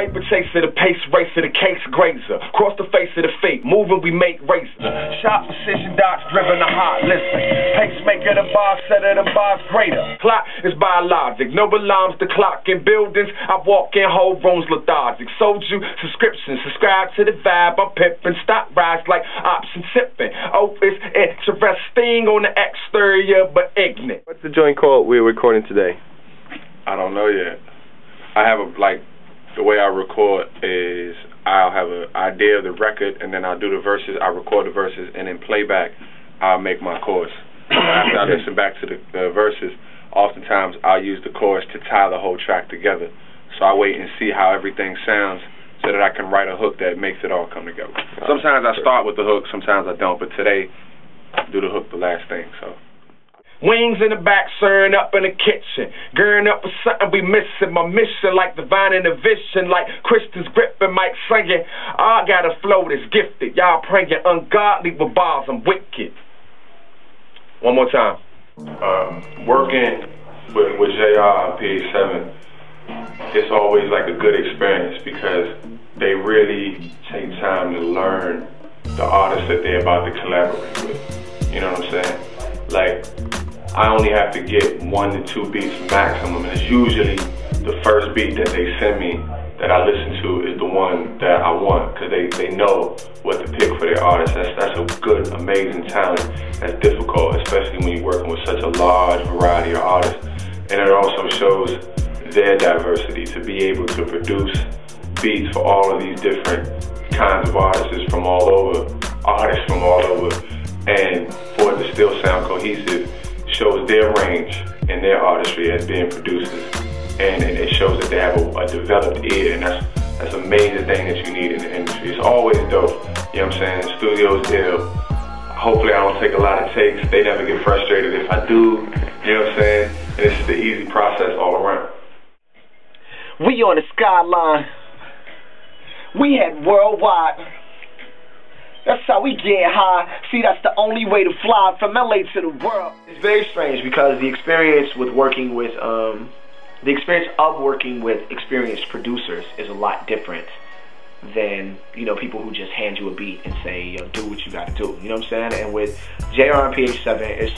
Paper chaser, the pace racer, the case grazer. Cross the face of the fate, moving we make razors. Sharp precision dots driven to hot, listen. Pacemaker, the bar setter, the bar's greater. Clock is biologic, no alarms, the clock in buildings. I walk in whole rooms lethargic. Sold you subscriptions, subscribe to the vibe. I'm pimping, stock rise like option tipping. Oh, it's interesting on the exterior, but ignorant. What's the joint called we're recording today? I don't know yet. I have the way I record is I'll have an idea of the record, and then I'll do the verses, I record the verses, and then playback, I'll make my chorus. After I listen back to the verses, oftentimes I'll use the chorus to tie the whole track together. So I wait and see how everything sounds so that I can write a hook that makes it all come together. Sometimes I start with the hook, sometimes I don't, but today, I do the hook the last thing, so. Wings in the back, stirring up in the kitchen. Gearing up for something we missing. My mission like divine innovation, like Christians gripping, Mike singing. I got a flow that's gifted. Y'all praying ungodly with bars, I'm wicked. One more time. Working with JR and PH7, it's always like a good experience because they really take time to learn the artists that they're about to collaborate with. You know what I'm saying? Like, I only have to get 1 to 2 beats maximum, and it's usually the first beat that they send me that I listen to is the one that I want, because they know what to pick for their artists. That's a good, amazing talent. That's difficult, especially when you're working with such a large variety of artists. And it also shows their diversity to be able to produce beats for all of these different kinds of artists from all over, and for it to still sound cohesive shows their range and their artistry as being producers, and it shows that they have a developed ear, and that's a major thing that you need in the industry. It's always dope, you know what I'm saying? The studio's deal. Hopefully I don't take a lot of takes. They never get frustrated if I do, you know what I'm saying? And it's just the easy process all around. We on the skyline. We head worldwide. That's how we get high. See, that's the only way to fly from LA to the world. It's very strange because the experience of working with experienced producers is a lot different than, you know, people who just hand you a beat and say, yo, do what you gotta do. You know what I'm saying? And with JR and PH7,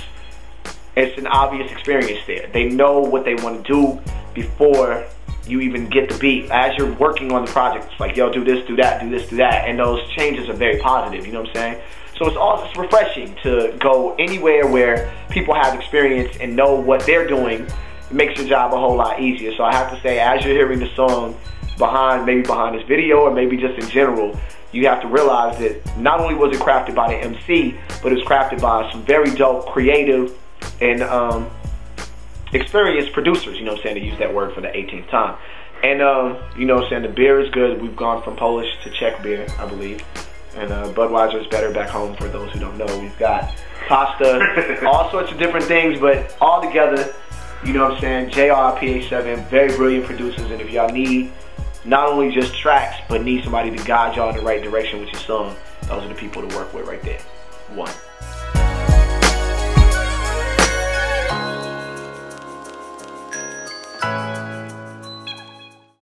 it's an obvious experience there. They know what they want to do before you even get the beat. As you're working on the project, it's like, yo, do this, do that, do this, do that. And those changes are very positive, you know what I'm saying? So it's all just refreshing to go anywhere where people have experience and know what they're doing. It makes your job a whole lot easier. So I have to say, as you're hearing the song maybe behind this video or maybe just in general, you have to realize that not only was it crafted by the MC, but it was crafted by some very dope, creative, and experienced producers, you know what I'm saying, to use that word for the 18th time. And, you know what I'm saying, the beer is good. We've gone from Polish to Czech beer, I believe. And Budweiser is better back home for those who don't know. We've got pasta, all sorts of different things, but all together, you know what I'm saying, JR, PH7, very brilliant producers. And if y'all need not only just tracks, but need somebody to guide y'all in the right direction with your song, those are the people to work with right there. One.